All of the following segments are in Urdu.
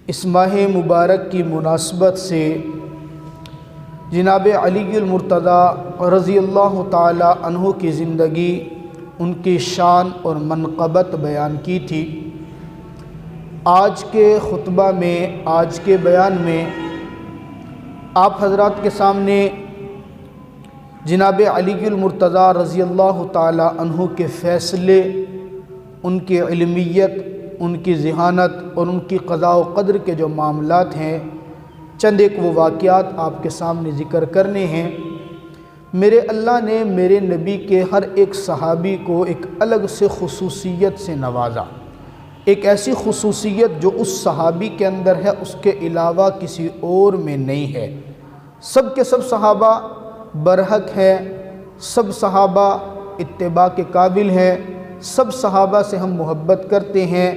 اس ماہ مبارک کی مناسبت سے جناب علی المرتضیٰ رضی اللہ تعالی عنہ کی زندگی، ان کی شان اور منقبت بیان کی تھی۔ آج کے خطبہ میں، آج کے بیان میں آپ حضرات کے سامنے جناب علی المرتضیٰ رضی اللہ تعالی عنہ کے فیصلے، ان کی علمیت، ان کی ذہانت اور ان کی قضاء و قدر کے جو معاملات ہیں، چند ایک وہ واقعات آپ کے سامنے ذکر کرنے ہیں۔ میرے اللہ نے میرے نبی کے ہر ایک صحابی کو ایک الگ سے خصوصیت سے نوازا، ایک ایسی خصوصیت جو اس صحابی کے اندر ہے، اس کے علاوہ کسی اور میں نہیں ہے۔ سب کے سب صحابہ برحق ہیں، سب صحابہ اتباع کے قابل ہیں، سب صحابہ سے ہم محبت کرتے ہیں۔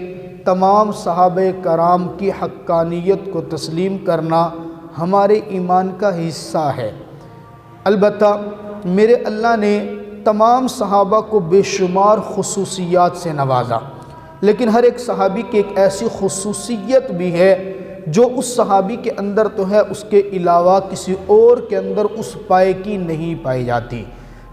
تمام صحابہ کرام کی حقانیت کو تسلیم کرنا ہمارے ایمان کا حصہ ہے۔ البتہ میرے اللہ نے تمام صحابہ کو بے شمار خصوصیات سے نوازا، لیکن ہر ایک صحابی کی ایک ایسی خصوصیت بھی ہے جو اس صحابی کے اندر تو ہے، اس کے علاوہ کسی اور کے اندر اس پائے کی نہیں پائی جاتی۔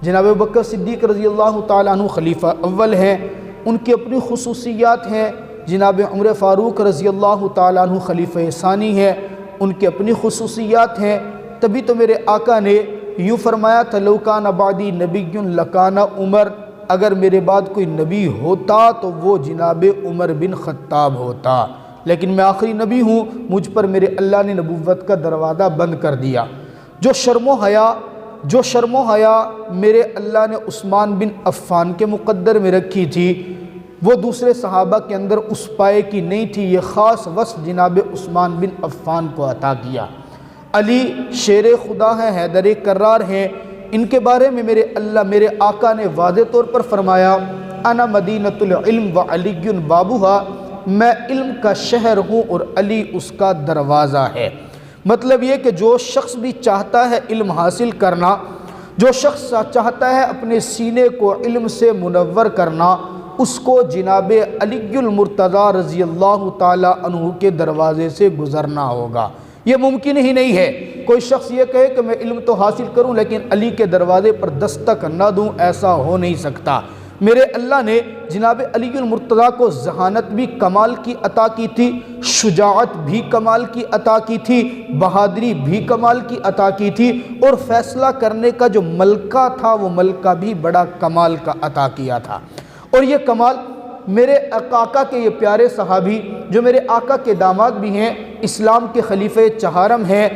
جناب ابوبکر صدیق رضی اللہ تعالیٰ عنہ خلیفہ اول ہیں، ان کی اپنی خصوصیات ہیں۔ جناب عمر فاروق رضی اللہ تعالیٰ عنہ خلیفہ ثانی ہیں، ان کی اپنی خصوصیات ہیں۔ تبھی تو میرے آقا نے یوں فرمایا تھا، لو کان بعدی نبی لکان عمر، اگر میرے بعد کوئی نبی ہوتا تو وہ جناب عمر بن خطاب ہوتا، لیکن میں آخری نبی ہوں، مجھ پر میرے اللہ نے نبوت کا دروازہ بند کر دیا۔ جو شرم و حیا میرے اللہ نے عثمان بن عفان کے مقدر میں رکھی تھی، وہ دوسرے صحابہ کے اندر اس پائے کی نہیں تھی۔ یہ خاص وصف جناب عثمان بن عفان کو عطا کیا۔ علی شیر خدا ہیں، حیدر کرار ہیں، ان کے بارے میں میرے آقا نے واضح طور پر فرمایا، انا مدینۃ العلم وعلی بابوہا، میں علم کا شہر ہوں اور علی اس کا دروازہ ہے۔ مطلب یہ کہ جو شخص بھی چاہتا ہے علم حاصل کرنا، جو شخص چاہتا ہے اپنے سینے کو علم سے منور کرنا، اس کو جناب علی المرتضیٰ رضی اللہ تعالی عنہ کے دروازے سے گزرنا ہوگا۔ یہ ممکن ہی نہیں ہے کوئی شخص یہ کہے کہ میں علم تو حاصل کروں لیکن علی کے دروازے پر دستک نہ دوں، ایسا ہو نہیں سکتا۔ میرے اللہ نے جناب علی المرتضیٰ کو ذہانت بھی کمال کی عطا کی تھی، شجاعت بھی کمال کی عطا کی تھی، بہادری بھی کمال کی عطا کی تھی، اور فیصلہ کرنے کا جو ملکہ تھا وہ ملکہ بھی بڑا کمال کا عطا کیا تھا۔ اور یہ کمال میرے آقا کے یہ پیارے صحابی جو میرے آقا کے داماد بھی ہیں، اسلام کے خلیفہ چہارم ہیں،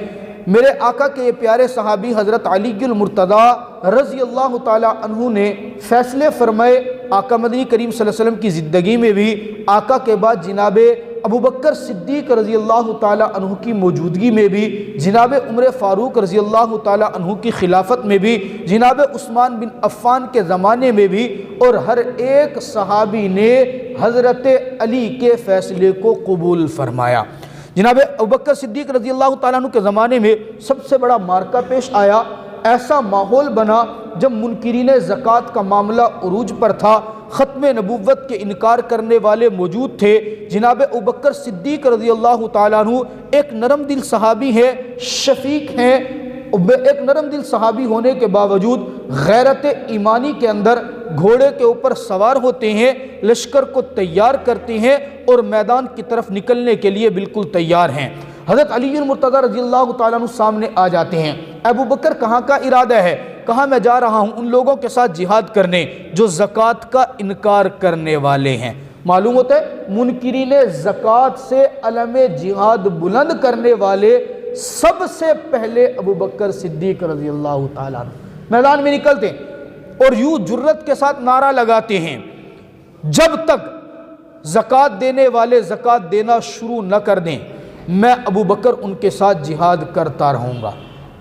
میرے آقا کے یہ پیارے صحابی حضرت علی المرتضیٰ رضی اللہ تعالی عنہ نے فیصلے فرمائے۔ آقا مدنی کریم صلی اللہ علیہ وسلم کی زندگی میں بھی، آقا کے بعد جناب ابوبکر صدیق رضی اللہ تعالی عنہ کی موجودگی میں بھی، جناب عمر فاروق رضی اللہ تعالی عنہ کی خلافت میں بھی، جناب عثمان بن عفان کے زمانے میں بھی، اور ہر ایک صحابی نے حضرت علی کے فیصلے کو قبول فرمایا۔ جناب ابوبکر صدیق رضی اللہ تعالیٰ عنہ کے زمانے میں سب سے بڑا مارکہ پیش آیا، ایسا ماحول بنا جب منکرین زکوٰۃ کا معاملہ عروج پر تھا، ختم نبوت کے انکار کرنے والے موجود تھے۔ جناب ابوبکر صدیق رضی اللہ تعالیٰ عنہ ایک نرم دل صحابی ہیں، شفیق ہیں، ایک نرم دل صحابی ہونے کے باوجود غیرت ایمانی کے اندر گھوڑے کے اوپر سوار ہوتے ہیں، لشکر کو تیار کرتے ہیں اور میدان کی طرف نکلنے کے لیے بالکل تیار ہیں۔ حضرت علی المرتضیٰ رضی اللہ تعالیٰ عنہ سامنے آ جاتے ہیں۔ ابو بکر کہاں کا ارادہ ہے؟ کہاں میں جا رہا ہوں؟ ان لوگوں کے ساتھ جہاد کرنے جو زکوٰۃ کا انکار کرنے والے ہیں۔ معلوم ہوتا ہے منکرین زکوٰۃ سے علم جہاد بلند کرنے والے سب سے پہلے ابو بکر صدیق رضی اللہ تعالیٰ عنہ میدان میں نکلتے ہیں اور یوں جرت کے ساتھ نعرہ لگاتے ہیں، جب تک زکوٰۃ دینے والے زکوٰۃ دینا شروع نہ کر دیں میں ابو بکر ان کے ساتھ جہاد کرتا رہوں گا،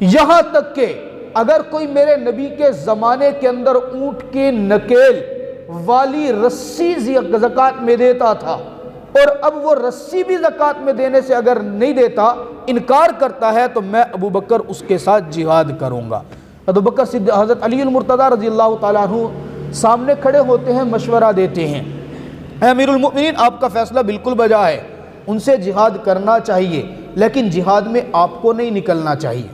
یہاں تک کہ اگر کوئی میرے نبی کے زمانے کے اندر اونٹ کی نکیل والی رسی زکوٰۃ میں دیتا تھا اور اب وہ رسی بھی زکوٰۃ میں دینے سے اگر نہیں دیتا، انکار کرتا ہے، تو میں ابو بکر اس کے ساتھ جہاد کروں گا۔ ابو بکر حضرت علی المرتضیٰ رضی اللہ تعالیٰ عنہ سامنے کھڑے ہوتے ہیں، مشورہ دیتے ہیں، اے امیر المؤمنین آپ کا فیصلہ بالکل بجا ہے، ان سے جہاد کرنا چاہیے، لیکن جہاد میں آپ کو نہیں نکلنا چاہیے۔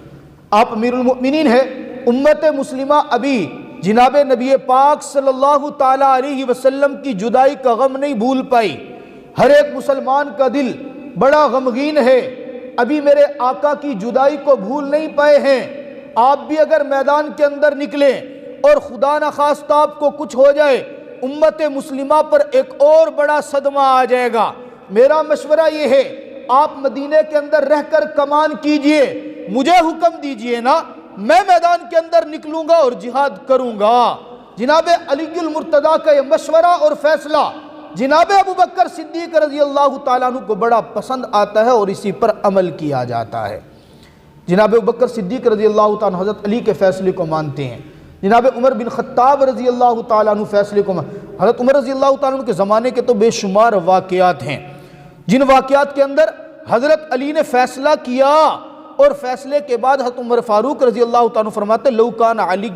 آپ امیر المؤمنین ہیں، امت مسلمہ ابھی جناب نبی پاک صلی اللہ تعالیٰ علیہ وسلم کی جدائی کا غم نہیں بھول پائی۔ ہر ایک مسلمان کا دل بڑا غمگین ہے، ابھی میرے آقا کی جدائی کو بھول نہیں پائے ہیں۔ آپ بھی اگر میدان کے اندر نکلیں اور خدا نخواستہ آپ کو کچھ ہو جائے، امت مسلمہ پر ایک اور بڑا صدمہ آ جائے گا۔ میرا مشورہ یہ ہے، آپ مدینے کے اندر رہ کر کمان کیجئے، مجھے حکم دیجئے نا، میں میدان کے اندر نکلوں گا اور جہاد کروں گا۔ جناب علی المرتضیٰ کا یہ مشورہ اور فیصلہ جناب ابو بکر صدیق رضی اللہ تعالیٰ عنہ کو بڑا پسند آتا ہے اور اسی پر عمل کیا جاتا ہے۔ جناب ابو بکر صدیق رضی اللہ تعالیٰ عنہ حضرت علی کے فیصلے کو مانتے ہیں۔ جناب عمر بن خطاب رضی اللہ تعالیٰ عنہ فیصلے کو حضرت عمر رضی اللہ تعالیٰ عنہ کے زمانے کے تو بے شمار واقعات ہیں، جن واقعات کے اندر حضرت علی نے فیصلہ کیا اور فیصلے کے بعد حضرت عمر فاروق رضی اللہ تعالیٰ عنہ فرماتے لو کان علی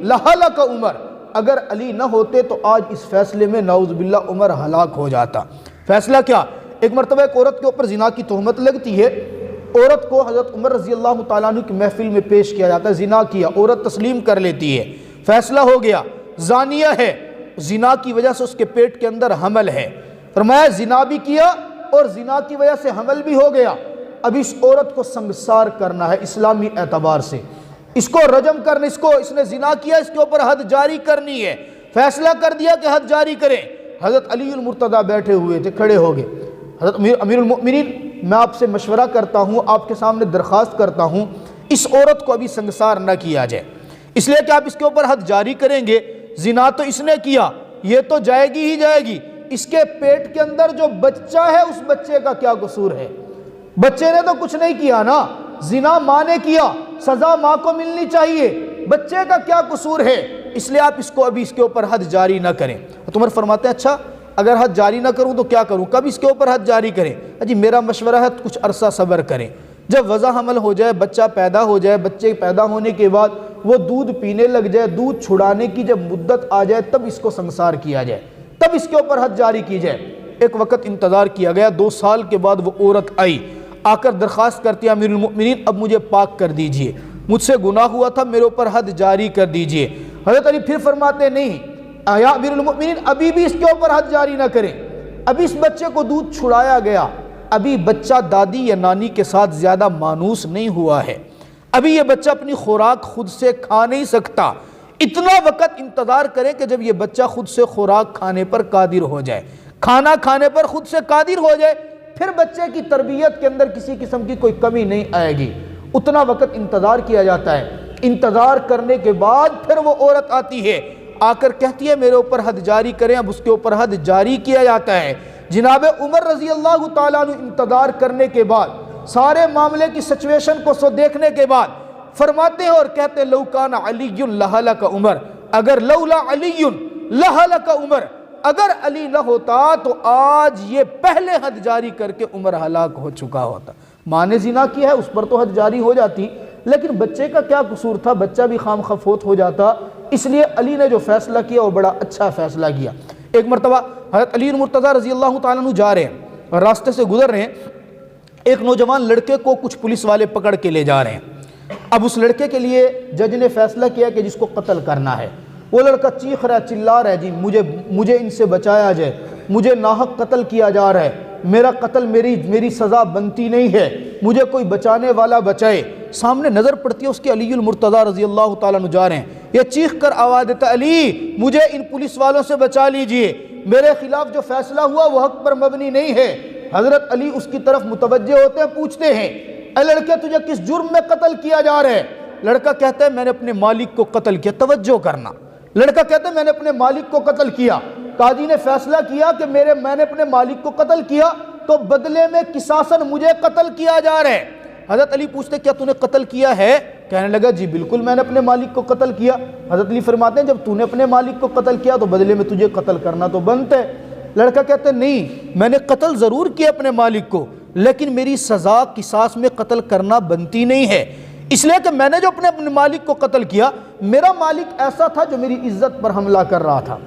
لہلک عمر، اگر علی نہ ہوتے تو آج اس فیصلے میں نعوذ باللہ عمر ہلاک ہو جاتا۔ فیصلہ کیا؟ ایک مرتبہ ایک عورت کے اوپر زنا کی تہمت لگتی ہے، عورت کو حضرت عمر رضی اللہ تعالیٰ عنہ کی محفل میں پیش کیا جاتا ہے، زنا کیا، عورت تسلیم کر لیتی ہے، فیصلہ ہو گیا، زانیہ ہے، زنا کی وجہ سے اس کے پیٹ کے اندر حمل ہے۔ فرمایا زنا بھی کیا اور زنا کی وجہ سے حمل بھی ہو گیا، اب اس عورت کو سنگسار کرنا ہے اسلامی اعتبار سے، اس کو رجم کرنا، اس نے زنا کیا، اس کے اوپر حد جاری کرنی ہے۔ فیصلہ کر دیا کہ حد جاری کریں۔ حضرت علی المرتضیٰ بیٹھے ہوئے تھے، کھڑے ہو گئے۔ حضرت امیر المؤمنین، میں آپ سے مشورہ کرتا ہوں، آپ کے سامنے درخواست کرتا ہوں، اس عورت کو ابھی سنگسار نہ کیا جائے، اس لیے کہ آپ اس کے اوپر حد جاری کریں گے، زنا تو اس نے کیا، یہ تو جائے گی ہی جائے گی، اس کے پیٹ کے اندر جو بچہ ہے اس بچے کا کیا قصور ہے؟ بچے نے تو کچھ نہیں کیا نا، زنا ماں نے کیا، سزا ماں کو ملنی چاہیے، بچے کا کیا قصور ہے؟ اس لیے آپ اس کو ابھی اس کے اوپر حد جاری نہ کریں۔ عمر فرماتے ہیں اچھا اگر حد جاری نہ کروں تو کیا کروں؟ کب اس کے اوپر حد جاری کریں؟ جی میرا مشورہ ہے کچھ عرصہ صبر کریں، جب وضع حمل ہو جائے، بچہ پیدا ہو جائے، بچے پیدا ہونے کے بعد وہ دودھ پینے لگ جائے، دودھ چھڑانے کی جب مدت آ جائے تب اس کو سنگسار کیا جائے، تب اس کے اوپر حد جاری کی جائے۔ ایک وقت انتظار کیا گیا، 2 سال کے بعد وہ عورت آئی، آ کر درخواست کرتی ہے امیر المؤمنین اب مجھے پاک کر دیجئے، مجھ سے گناہ ہوا تھا، میرے اوپر حد جاری کر دیجئے۔ حضرت علی پھر فرماتے نہیں یا امیر المؤمنین ابھی بھی اس کے اوپر حد جاری نہ کریں، ابھی اس بچے کو دودھ چھڑایا گیا، ابھی بچہ دادی یا نانی کے ساتھ زیادہ مانوس نہیں ہوا ہے، ابھی یہ بچہ اپنی خوراک خود سے کھا نہیں سکتا، اتنا وقت انتظار کریں کہ جب یہ بچہ خود سے خوراک کھانے پر قادر ہو جائے، کھانا کھانے پر خود سے قادر ہو جائے، پھر بچے کی تربیت کے اندر کسی قسم کی کوئی کمی نہیں آئے گی، اتنا وقت انتظار کیا جاتا ہے۔ انتظار کرنے کے بعد پھر وہ عورت آتی ہے، آ کر کہتی ہے میرے اوپر حد جاری کریں، اب اس کے اوپر حد جاری کیا جاتا ہے۔ جناب عمر رضی اللہ تعالیٰ عنہ انتظار کرنے کے بعد، سارے معاملے کی سچویشن کو دیکھنے کے بعد فرماتے ہیں اور کہتے ہیں لو کان علی لہلک عمر، اگر لولا علی لہلک عمر، اگر علی نہ ہوتا تو آج یہ پہلے حد جاری کر کے عمر ہلاک ہو چکا ہوتا۔ ماں نے زنا کیا ہے اس پر تو حد جاری ہو جاتی، لیکن بچے کا کیا قصور تھا؟ بچہ بھی خام خواہ فوت ہو جاتا، اس لیے علی نے جو فیصلہ کیا وہ بڑا اچھا فیصلہ کیا۔ ایک مرتبہ حضرت علی المرتضیٰ رضی اللہ تعالیٰ عنہ جا رہے ہیں، راستے سے گزر رہے ہیں، ایک نوجوان لڑکے کو کچھ پولیس والے پکڑ کے لے جا رہے ہیں۔ اب اس لڑکے کے لیے جج نے فیصلہ کیا کہ جس کو قتل کرنا ہے، وہ لڑکا چیخ رہا ہے، چلا رہا ہے جی مجھے ان سے بچایا جائے، مجھے ناحق قتل کیا جا رہا ہے، میرا قتل میری سزا بنتی نہیں ہے، مجھے کوئی بچانے والا بچائے۔ سامنے نظر پڑتی ہے اس کی علی المرتضیٰ رضی اللہ تعالیٰ عنہ جا رہے ہیں، یہ چیخ کر آواز دیتا علی مجھے ان پولیس والوں سے بچا لیجئے، میرے خلاف جو فیصلہ ہوا وہ حق پر مبنی نہیں ہے۔ حضرت علی اس کی طرف متوجہ ہوتے ہیں، پوچھتے ہیں اے لڑکے تجھے کس جرم میں قتل کیا جا رہا ہے؟ لڑکا کہتا ہے میں نے اپنے مالک کو قتل کیا۔ توجہ کرنا، لڑکا کہتا ہے میں نے اپنے مالک کو قتل کیا، قاضی نے فیصلہ کیا کہ میں نے اپنے مالک کو قتل کیا تو بدلے میں قصاصاً مجھے قتل کیا جا رہا ہے۔ حضرت علی پوچھتے کیا تو نے قتل کیا ہے؟ کہنے لگا جی بالکل میں نے اپنے مالک کو قتل کیا۔ حضرت علی فرماتے ہیں جب تو نے اپنے مالک کو قتل کیا تو بدلے میں تجھے قتل کرنا تو بنتا ہے۔ لڑکا کہتے ہیں نہیں، میں نے قتل ضرور کیا اپنے مالک کو، لیکن میری سزا قصاص میں قتل کرنا بنتی نہیں ہے، اس لیے کہ میں نے جو اپنے مالک کو قتل کیا، میرا مالک ایسا تھا جو میری عزت پر حملہ کر رہا تھا،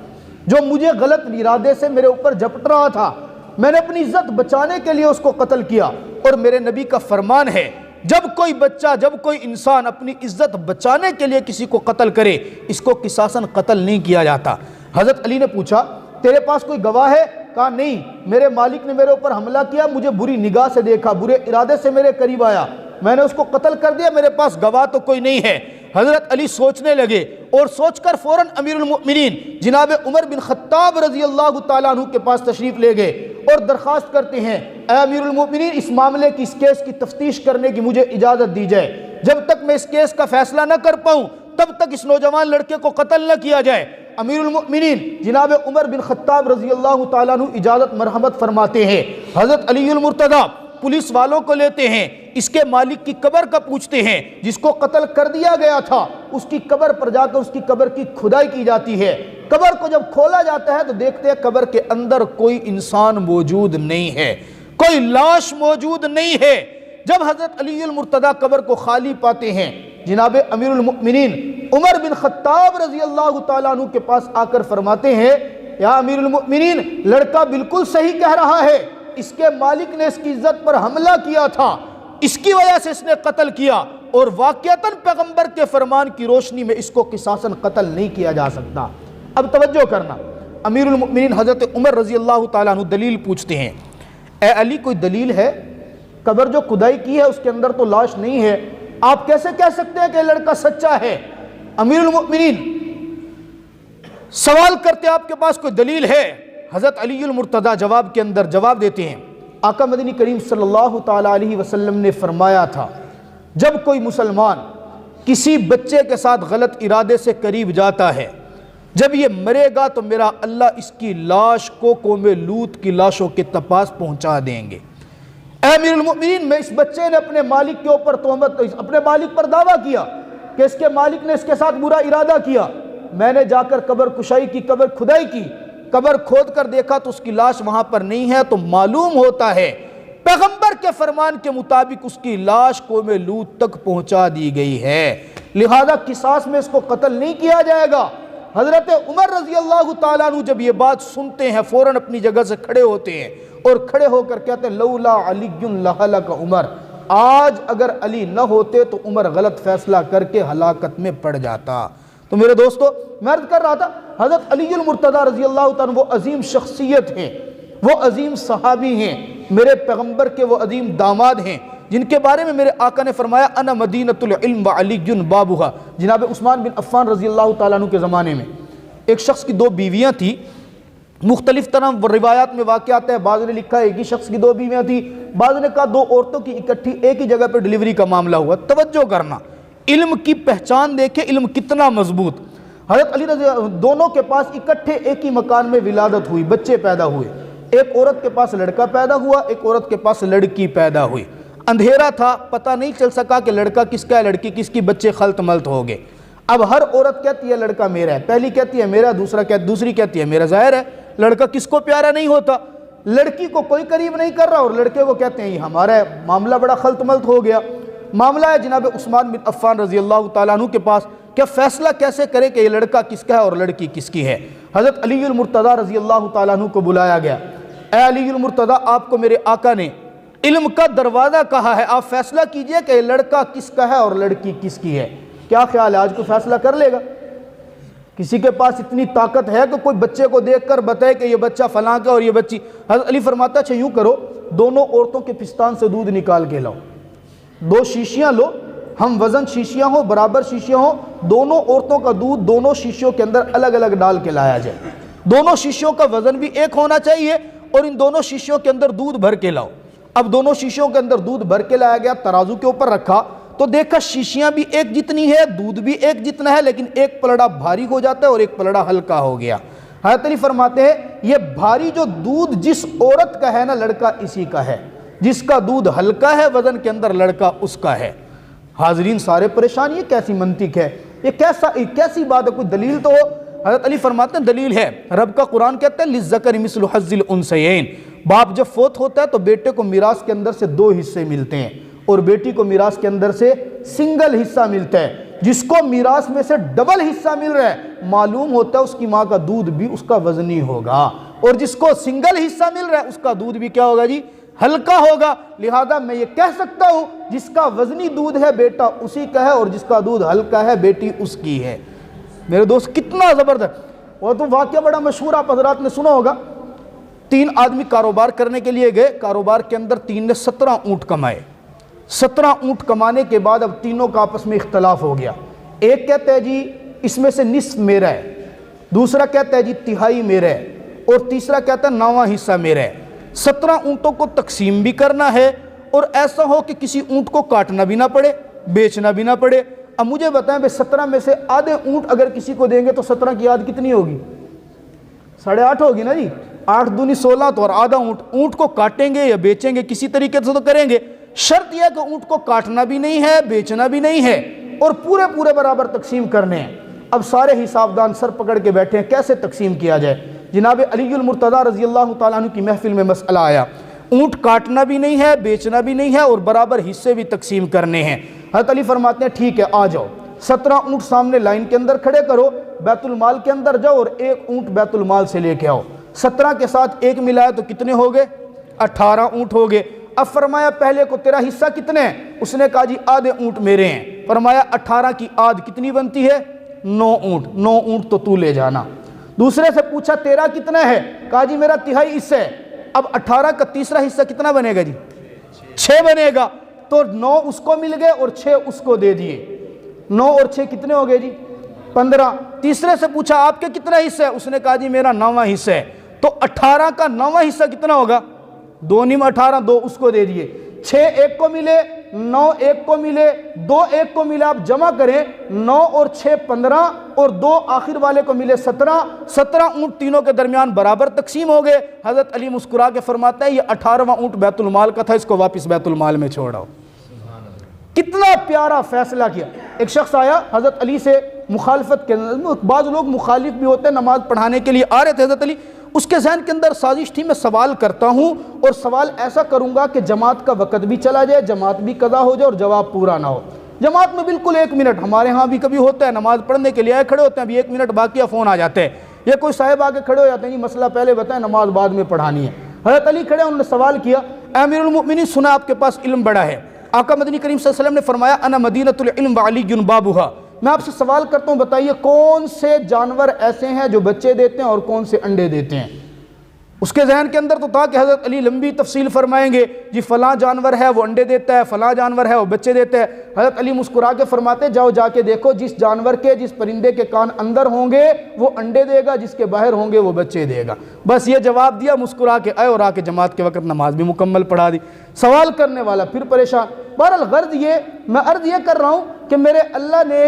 جو مجھے غلط ارادے سے میرے اوپر جھپٹ رہا تھا، میں نے اپنی عزت بچانے کے لیے اس کو قتل کیا۔ اور میرے نبی کا فرمان ہے جب کوئی بچہ، جب کوئی انسان اپنی عزت بچانے کے لیے کسی کو قتل کرے، اس کو قصاصاً قتل نہیں کیا جاتا۔ حضرت علی نے پوچھا تیرے پاس کوئی گواہ ہے؟ کہا نہیں، میرے مالک نے میرے اوپر حملہ کیا، مجھے بری نگاہ سے دیکھا، برے ارادے سے میرے قریب آیا، میں نے اس کو قتل کر دیا، میرے پاس گواہ تو کوئی نہیں ہے۔ حضرت علی سوچنے لگے اور سوچ کر فوراً امیر المؤمنین جناب عمر بن خطاب رضی اللہ تعالیٰ عنہ کے پاس تشریف لے گئے اور درخواست کرتے ہیں اے امیر المؤمنین اس معاملے کی، اس کیس کی تفتیش کرنے کی مجھے اجازت دی جائے، جب تک میں اس کیس کا فیصلہ نہ کر پاؤں تب تک اس نوجوان لڑکے کو قتل نہ کیا جائے۔ امیر المؤمنین جناب عمر بن خطاب رضی اللہ تعالیٰ عنہ اجازت مرحمت فرماتے ہیں۔ حضرت علی المرتضیٰ پولیس والوں کو لیتے ہیں، اس کے مالک کی قبر کا پوچھتے ہیں، جس کو قتل کر دیا گیا تھا اس کی قبر پر جا کر اس کی قبر کی کھدائی کی جاتی ہے۔ قبر کو جب کھولا جاتا ہے تو دیکھتے ہیں قبر کے اندر کوئی انسان موجود نہیں ہے، کوئی لاش موجود نہیں ہے۔ جب حضرت علی المرتضیٰ قبر کو خالی پاتے ہیں، جناب امیر المؤمنین عمر بن خطاب رضی اللہ تعالیٰ عنہ کے پاس آ کر فرماتے ہیں یا امیر المؤمنین لڑکا بالکل صحیح کہہ رہا ہے، اس کے مالک نے اس کی عزت پر حملہ کیا تھا، اس کی وجہ سے اس نے قتل کیا، اور واقعتاً پیغمبر کے فرمان کی روشنی میں اس کو قصاصاً قتل نہیں کیا جا سکتا۔ اب توجہ کرنا، امیر المؤمنین حضرت عمر رضی اللہ تعالیٰ عنہ دلیل پوچھتے ہیں، اے علی کوئی دلیل ہے؟ قبر جو کھدائی کی ہے اس کے اندر تو لاش نہیں ہے، آپ کیسے کہہ سکتے ہیں کہ لڑکا سچا ہے؟ امیر المؤمنین سوال کرتے آپ کے پاس کوئی دلیل ہے؟ حضرت علی المرتضیٰ جواب کے اندر جواب دیتے ہیں، آقا مدنی کریم صلی اللہ تعالیٰ علیہ وسلم نے فرمایا تھا جب کوئی مسلمان کسی بچے کے ساتھ غلط ارادے سے قریب جاتا ہے، جب یہ مرے گا تو میرا اللہ اس کی لاش کو قوم لوط کی لاشوں کے پاس پہنچا دیں گے۔ اے امیر المؤمنین میں اس بچے نے اپنے مالک کے اوپر تہمت، اپنے مالک پر دعویٰ کیا کہ اس کے مالک نے اس کے ساتھ برا ارادہ کیا، میں نے جا کر قبر کشائی کی، قبر کھدائی کی، قبر کھود کر دیکھا تو اس کی لاش وہاں پر نہیں ہے، تو معلوم ہوتا ہے پیغمبر کے فرمان کے مطابق اس کی لاش قوم لوط تک پہنچا دی گئی ہے، لہذا قصاص میں اس کو قتل نہیں کیا جائے گا۔ حضرت عمر رضی اللہ تعالیٰ عنہ جب یہ بات سنتے ہیں فوراً اپنی جگہ سے کھڑے ہوتے ہیں اور کھڑے ہو کر کہتے ہیں لولا علی لہلک عمر، آج اگر علی نہ ہوتے تو عمر غلط فیصلہ کر کے ہلاکت میں پڑ جاتا۔ تو میرے دوستو میں عرض کر رہا تھا حضرت علی المرتضیٰ رضی اللہ تعالیٰ وہ عظیم شخصیت ہیں، وہ عظیم صحابی ہیں، میرے پیغمبر کے وہ عظیم داماد ہیں جن کے بارے میں میرے آقا نے فرمایا انا مدینۃ العلم وعلی بابھا۔ جناب عثمان بن عفان رضی اللہ تعالیٰ عنہ کے زمانے میں ایک شخص کی دو بیویاں تھیں، مختلف طرح روایات میں واقع آتا ہے، بعض نے لکھا ایک ہی شخص کی دو بیویاں تھیں، بعض نے کہا دو عورتوں کی اکٹھی ایک ہی جگہ پہ ڈیلیوری کا معاملہ ہوا۔ توجہ کرنا، علم کی پہچان دیکھیں علم کتنا مضبوط۔ حضرت علی رضی اللہ دونوں کے پاس اکٹھے ایک ہی مکان میں ولادت ہوئی، بچے پیدا ہوئے، ایک عورت کے پاس لڑکا پیدا ہوا، ایک عورت کے پاس لڑکی پیدا ہوئی۔ اندھیرا تھا، پتہ نہیں چل سکا کہ لڑکا کس کا ہے لڑکی کس کی، بچے خلط ملط ہو گئے۔ اب ہر عورت کہتی ہے لڑکا میرا ہے، پہلی کہتی ہے میرا، دوسری کہتی ہے میرا۔ ظاہر ہے لڑکا کس کو پیارا نہیں ہوتا، لڑکی کو کوئی قریب نہیں کر رہا اور لڑکے کو کہتے ہیں یہ ہمارا ہے، معاملہ بڑا خلط ملط ہو گیا۔ معاملہ ہے جناب عثمان بن عفان رضی اللہ تعالیٰ عنہ کے پاس کہ فیصلہ کیسے کرے کہ یہ لڑکا کس کا ہے اور لڑکی کس کی ہے۔ حضرت علی المرتضیٰ رضی اللہ تعالیٰ عنہ کو بلایا گیا، اے علی المرتضیٰ آپ کو میرے آقا نے علم کا دروازہ کہا ہے، آپ فیصلہ کیجئے کہ یہ لڑکا کس کا ہے اور لڑکی کس کی ہے۔ کیا خیال ہے آج کوئی فیصلہ کر لے گا؟ کسی کے پاس اتنی طاقت ہے کہ کوئی بچے کو دیکھ کر بتائے کہ یہ بچہ فلاں کا اور یہ بچی؟ حضرت علی فرماتا ہے اچھا یوں کرو، دونوں عورتوں کے پستان سے دودھ نکال کے لاؤ، دو شیشیاں لو، ہم وزن شیشیاں ہوں، برابر شیشیاں ہوں، دونوں عورتوں کا دودھ دونوں شیشیوں کے اندر الگ الگ ڈال کے لایا جائے، دونوں شیشیوں کا وزن بھی ایک ہونا چاہیے اور ان دونوں شیشیوں کے اندر دودھ بھر کے لاؤ۔ اب دونوں شیشیوں کے اندر دودھ بھر کے لایا گیا، ترازو کے اوپر رکھا تو دیکھا شیشیاں بھی ایک جتنی ہے، دودھ بھی ایک جتنا ہے، لیکن ایک پلڑا بھاری ہو جاتا ہے اور ایک پلڑا ہلکا ہو گیا۔ حضرت علی فرماتے ہیں یہ بھاری جو دودھ جس عورت کا ہے نا لڑکا اسی کا ہے، جس کا دودھ ہلکا ہے وزن کے اندر لڑکا اس کا ہے۔ حاضرین سارے پریشان، یہ کیسی منطق ہے، یہ کیسی بات ہے، کوئی دلیل تو ہو۔ حضرت علی فرماتے ہیں دلیل ہے، رب کا قرآن کہتا ہے للذکر مثل حظ الانثیین، باپ جب فوت ہوتا ہے تو بیٹے کو میراث کے اندر سے دو حصے ملتے ہیں اور بیٹی کو میراث کے اندر سے سنگل حصہ ملتا ہے۔ جس کو میراث میں سے ڈبل حصہ مل رہا ہے معلوم ہوتا ہے اس کی ماں کا دودھ بھی اس کا وزنی ہوگا، اور جس کو سنگل حصہ مل رہا ہے اس کا دودھ بھی کیا ہوگا جی؟ ہلکا ہوگا۔ لہذا میں یہ کہہ سکتا ہوں جس کا وزنی دودھ ہے بیٹا اسی کا ہے، اور جس کا دودھ ہلکا ہے بیٹی اس کی ہے۔ میرے دوست کتنا زبردست! وہ تو واقعہ بڑا مشہور آپ حضرات نے سنا ہوگا، 3 آدمی کاروبار کرنے کے لیے گئے، کاروبار کے اندر 3 نے 17 اونٹ کمائے۔ 17 اونٹ کمانے کے بعد اب تینوں کا آپس میں اختلاف ہو گیا۔ ایک کہتا ہے جی اس میں سے نصف میرا ہے، دوسرا کہتا ہے جی تہائی میرا ہے، اور تیسرا کہتا ہے 9واں حصہ میرا ہے۔ 17 اونٹوں کو تقسیم بھی کرنا ہے، اور ایسا ہو کہ کسی اونٹ کو کاٹنا بھی نہ پڑے، بیچنا بھی نہ پڑے۔ اب مجھے بتائیں بھائی 17 میں سے آدھے اونٹ اگر کسی کو دیں گے تو 17 کی آدھ کتنی ہوگی؟ 8.5 ہوگی نا جی، 8 دونی 16 تو، اور آدھا اونٹ کو کاٹیں گے یا بیچیں گے کسی طریقے سے تو کریں گے۔ شرط یہ کہ اونٹ کو کاٹنا بھی نہیں ہے، بیچنا بھی نہیں ہے، اور پورے برابر تقسیم کرنے ہیں۔ اب سارے حسابدان سر پکڑ کے بیٹھے ہیں کیسے تقسیم کیا جائے۔ جناب علی المرتضیٰ رضی اللہ تعالیٰ عنہ کی محفل میں مسئلہ آیا، اونٹ کاٹنا بھی نہیں ہے، بیچنا بھی نہیں ہے، اور برابر حصے بھی تقسیم کرنے ہیں۔ حضرت علی فرماتے ہیں ٹھیک ہے آ جاؤ، 17 اونٹ سامنے لائن کے اندر کھڑے کرو، بیت المال کے اندر جاؤ اور 1 اونٹ بیت المال سے لے کے آؤ۔ 17 کے ساتھ 1 ملایا تو کتنے ہو گئے؟ 18 اونٹ ہو گئے۔ اب فرمایا پہلے کو تیرا حصہ کتنے ہیں؟ اس نے کہا جی آدھے اونٹ میرے ہیں۔ فرمایا 18 کی آدھ کتنی بنتی ہے؟ 9 اونٹ۔ 9 اونٹ تو لے جانا۔ دوسرے سے پوچھا تیرا کتنا ہے؟ کہا جی میرا تہائی حصہ ہے۔ اب 18 کا تیسرا حصہ کتنا بنے گا جی؟ 6 بنے گا۔ تو 9 اس کو مل گئے اور 6 اس کو دے دیے۔ 9 اور 6 کتنے ہو گئے جی؟ 15۔ تیسرے سے پوچھا آپ کے کتنا حصہ ہے؟ اس نے کہا جی میرا 9واں حصہ ہے۔ تو 18 کا 9واں حصہ کتنا ہوگا؟ 2 نیم 18، 2 اس کو دے دیے۔ 6 ایک کو ملے، 9 ایک کو ملے، 2 ایک کو ملے، آپ جمع کریں 9 اور 6 15 اور 2 آخر والے کو ملے 17۔ 17 اونٹ تینوں کے درمیان برابر تقسیم ہو گئے۔ حضرت علی مسکرا کے فرماتا ہے یہ 18واں اونٹ بیت المال کا تھا، اس کو واپس بیت المال میں چھوڑاؤ۔ کتنا پیارا فیصلہ کیا۔ ایک شخص آیا حضرت علی سے مخالفت کے، بعض لوگ مخالف بھی ہوتے ہیں، نماز پڑھانے کے لیے آ رہے تھے حضرت علی، اس کے ذہن کے اندر سازش تھی میں سوال کرتا ہوں اور سوال ایسا کروں گا کہ جماعت کا وقت بھی چلا جائے، جماعت بھی قضا ہو جائے اور جواب پورا نہ ہو۔ جماعت میں بالکل 1 منٹ، ہمارے ہاں بھی کبھی ہوتا ہے نماز پڑھنے کے لیے آئے کھڑے ہوتے ہیں، ابھی 1 منٹ باقی ہے، فون آ جاتے ہیں، یا کوئی صاحب آگے کھڑے ہو جاتے ہیں جی مسئلہ پہلے بتائیں نماز بعد میں پڑھانی ہے۔ حضرت علی کھڑے انہوں نے سوال کیا، اے امیر المؤمنین سنا آپ کے پاس علم بڑا ہے۔ آقا مدنی کریم صلی اللہ علیہ وسلم نے فرمایا انا مدینۃ العلم وعلی بابھا، میں آپ سے سوال کرتا ہوں بتائیے کون سے جانور ایسے ہیں جو بچے دیتے ہیں اور کون سے انڈے دیتے ہیں؟ اس کے ذہن کے اندر تو تھا کہ حضرت علی لمبی تفصیل فرمائیں گے، جی فلاں جانور ہے وہ انڈے دیتا ہے، فلاں جانور ہے وہ بچے دیتا ہے۔ حضرت علی مسکرا کے فرماتے جاؤ جا کے دیکھو جس جانور کے، جس پرندے کے کان اندر ہوں گے وہ انڈے دے گا، جس کے باہر ہوں گے وہ بچے دے گا۔ بس یہ جواب دیا، مسکرا کے آئے اور آ کے جماعت کے وقت نماز بھی مکمل پڑھا دی۔ سوال کرنے والا پھر پریشان۔ بہرحال غرض یہ، میں عرض یہ کر رہا ہوں کہ میرے اللہ نے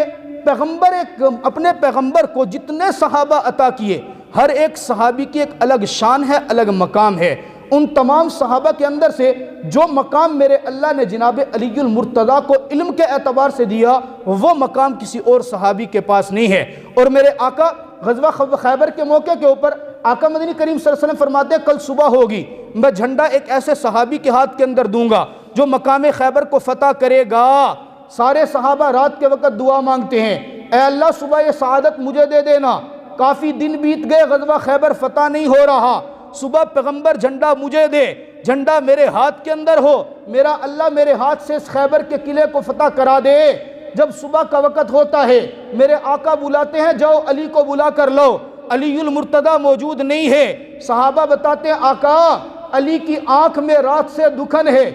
اپنے پیغمبر کو جتنے صحابہ عطا کیے، ہر ایک صحابی کی ایک الگ شان ہے، الگ مقام ہے۔ ان تمام صحابہ کے اندر سے جو مقام میرے اللہ نے جناب علی المرتضیٰ کو علم کے اعتبار سے دیا، وہ مقام کسی اور صحابی کے پاس نہیں ہے۔ اور میرے آقا غزوہ خیبر کے موقع کے اوپر آقا مدنی کریم صلی اللہ علیہ وسلم فرماتے ہیں کل صبح ہوگی میں جھنڈا ایک ایسے صحابی کے ہاتھ کے اندر دوں گا جو مقام خیبر کو فتح کرے گا۔ سارے صحابہ رات کے وقت دعا مانگتے ہیں، اے اللہ صبح یہ سعادت مجھے دے دینا، کافی دن بیت گئے غزوہ خیبر فتح نہیں ہو رہا، صبح پیغمبر جھنڈا مجھے دے، جھنڈا میرے ہاتھ کے اندر ہو، میرا اللہ میرے ہاتھ سے اس خیبر کے قلعے کو فتح کرا دے۔ جب صبح کا وقت ہوتا ہے میرے آقا بلاتے ہیں جاؤ علی کو بلا کر لو، علی المرتضیٰ موجود نہیں ہے۔ صحابہ بتاتے ہیں آقا علی کی آنکھ میں رات سے دکھن ہے،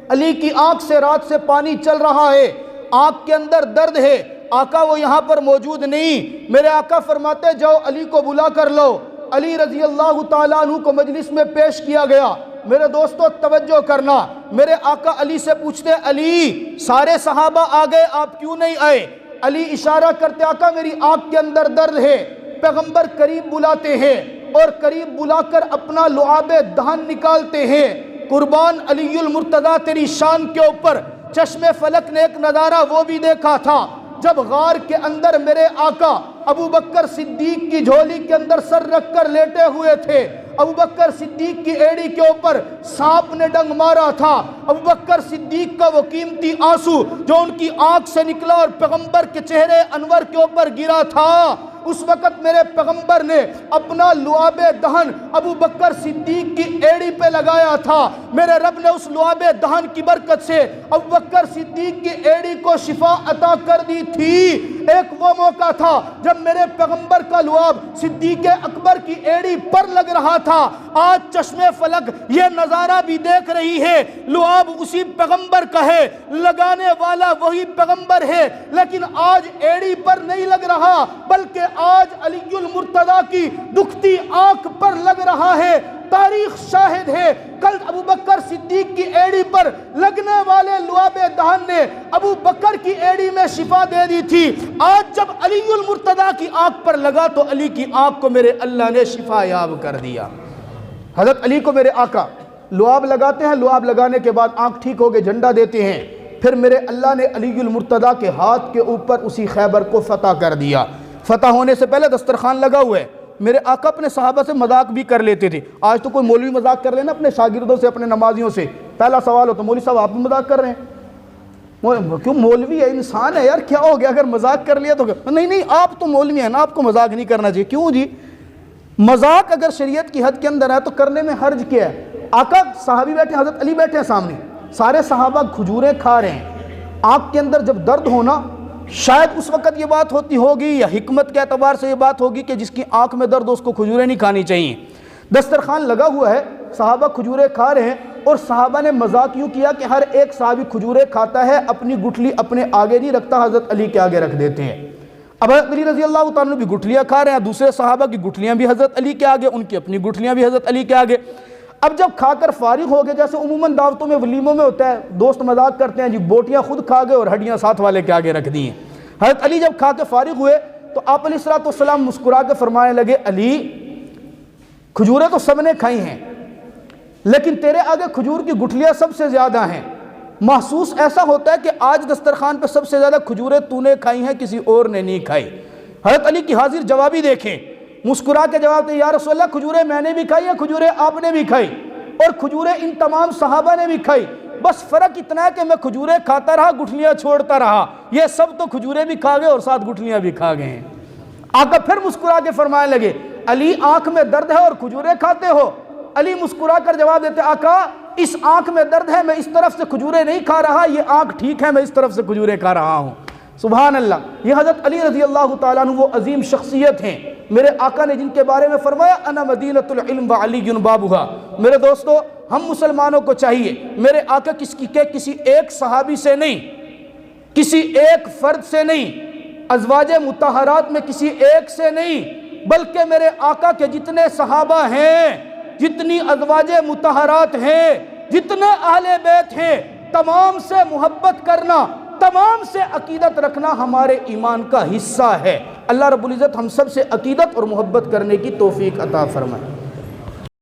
علی کی آنکھ سے رات سے پانی چل رہا ہے، آنکھ کے اندر درد ہے، آقا وہ یہاں پر موجود نہیں۔ میرے آقا فرماتے جاؤ علی کو بلا کر لو۔ علی رضی اللہ تعالیٰ عنہ کو مجلس میں پیش کیا گیا۔ میرے دوستو توجہ کرنا، میرے آقا علی سے پوچھتے علی سارے صحابہ آ گئے آپ کیوں نہیں آئے؟ علی اشارہ کرتے آقا میری آنکھ کے اندر درد ہے۔ پیغمبر قریب بلاتے ہیں اور قریب بلا کر اپنا لعاب دہن نکالتے ہیں۔ قربان علی المرتضیٰ تیری شان کے اوپر چشم فلک نے ایک نظارہ وہ بھی دیکھا تھا جب غار کے اندر میرے آقا ابو بکر صدیق کی جھولی کے اندر سر رکھ کر لیٹے ہوئے تھے، ابو بکر صدیق کی ایڑی کے اوپر سانپ نے ڈنگ مارا تھا، ابو بکر صدیق کا وہ قیمتی آنسو جو ان کی آنکھ سے نکلا اور پیغمبر کے چہرے انور کے اوپر گرا تھا، اس وقت میرے پیغمبر نے اپنا لعاب دہن ابو بکر صدیق کی ایڑی پہ لگایا تھا۔ میرے رب نے اس لعاب دہن کی برکت سے ابو بکر صدیق کی ایڑی کو شفا عطا کر دی تھی۔ ایک وہ موقع تھا جب میرے پیغمبر کا لعاب صدیق اکبر کی ایڑی پر لگ رہا تھا۔ آج چشمے فلک یہ نظارہ بھی دیکھ رہی ہے، لعاب اسی پیغمبر کا ہے، لگانے والا وہی پیغمبر ہے، لیکن آج ایڑی پر نہیں لگ رہا بلکہ آج علی المرتضیٰ کی دکھتی آنکھ پر لگ رہا ہے۔ تاریخ شاہد ہے، کل ابو بکر صدیق کی ایڑی پر لگنے والے لعاب دہن نے ابو بکر کی ایڑی میں شفا دے دی تھی۔ آج جب علی المرتضیٰ کی آنکھ پر لگا تو علی کی آنکھ کو میرے اللہ نے شفا یاب کر دیا۔ حضرت علی کو میرے آقا لعاب لگاتے ہیں، لعاب لگانے کے بعد آنکھ ٹھیک ہو گئے، جھنڈا دیتے ہیں، پھر میرے اللہ نے علی المرتضیٰ کے ہاتھ کے اوپر اسی خیبر کو فتح کر دیا۔ فتح ہونے سے پہلے دسترخوان لگا ہوا ہے۔ میرے آقا اپنے صحابہ سے مذاق بھی کر لیتے تھے۔ آج تو کوئی مولوی مذاق کر لینا اپنے شاگردوں سے، اپنے نمازیوں سے، پہلا سوال ہوتا مولوی صاحب آپ بھی مذاق کر رہے ہیں؟ کیوں؟ مولوی ہے، انسان ہے یار، کیا ہو گیا اگر مذاق کر لیا تو نہیں آپ تو مولوی ہیں نا، آپ کو مذاق نہیں کرنا چاہیے۔ کیوں جی؟ مذاق اگر شریعت کی حد کے اندر ہے تو کرنے میں حرج کیا ہے؟ آقا صحابی بیٹھے، حضرت علی بیٹھے ہیں سامنے، سارے صحابہ کھجوریں کھا رہے ہیں، آنکھ کے اندر جب درد ہونا، شاید اس وقت یہ بات ہوتی ہوگی یا حکمت کے اعتبار سے یہ بات ہوگی کہ جس کی آنکھ میں درد ہو اس کو کھجوریں نہیں کھانی چاہیے۔ دسترخوان لگا ہوا ہے، صحابہ کھجوریں کھا رہے ہیں، اور صحابہ نے مذاق یوں کیا کہ ہر ایک صحابی کھجوریں کھاتا ہے، اپنی گٹھلی اپنے آگے نہیں رکھتا، حضرت علی کے آگے رکھ دیتے ہیں۔ اب حضرت علی رضی اللہ تعالیٰ عنہ بھی گٹھلیاں کھا رہے ہیں، دوسرے صحابہ کی گٹھلیاں بھی حضرت علی کے آگے، ان کی اپنی گٹھلیاں بھی حضرت علی کے آگے۔ اب جب کھا کر فارغ ہو گئے، جیسے عموماً دعوتوں میں ولیموں میں ہوتا ہے، دوست مذاق کرتے ہیں جی بوٹیاں خود کھا گئے اور ہڈیاں ساتھ والے کے آگے رکھ دی ہیں۔ حضرت علی جب کھا کے فارغ ہوئے تو آپ علیہ السلام مسکرا کے فرمانے لگے، علی کھجوریں تو سب نے کھائی ہیں لیکن تیرے آگے کھجور کی گٹھلیاں سب سے زیادہ ہیں۔ محسوس ایسا ہوتا ہے کہ آج دسترخوان پہ سب سے زیادہ کھجوریں تو نے کھائی ہیں، کسی اور نے نہیں کھائی۔ حضرت علی کی حاضر جوابی دیکھیں، مسکرا کے جواب دیں، یا رسول اللہ کھجوریں میں نے بھی کھائی ہیں، کھجوریں آپ نے بھی کھائی، اور کھجوریں ان تمام صحابہ نے بھی کھائی، بس فرق اتنا ہے کہ میں کھجوریں کھاتا رہا، گٹھلیاں چھوڑتا رہا، یہ سب تو کھجوریں بھی کھا گئے اور ساتھ گٹھلیاں بھی کھا گئے ہیں۔ آقا پھر مسکرا کے فرمانے لگے، علی آنکھ میں درد ہے اور کھجوریں کھاتے ہو؟ علی مسکرا کر جواب دیتے، آقا اس آنکھ میں درد ہے، میں اس طرف سے کھجوریں نہیں کھا رہا، یہ آنکھ ٹھیک ہے، میں اس طرف سے کھجوریں کھا رہا ہوں۔ سبحان اللہ، یہ حضرت علی رضی اللہ تعالیٰ عنہ وہ عظیم شخصیت ہیں میرے آقا نے جن کے بارے میں فرمایا انا مدینۃ العلم وعلی بابھا۔ میرے دوستو، ہم مسلمانوں کو چاہیے میرے آقا کسی ایک صحابی سے نہیں، کسی ایک فرد سے نہیں، ازواج مطہرات میں کسی ایک سے نہیں، بلکہ میرے آقا کے جتنے صحابہ ہیں، جتنی ازواج مطہرات ہیں، جتنے اہل بیت ہیں، تمام سے محبت کرنا، تمام سے عقیدت رکھنا ہمارے ایمان کا حصہ ہے۔ اللہ رب العزت ہم سب سے عقیدت اور محبت کرنے کی توفیق عطا فرمائے۔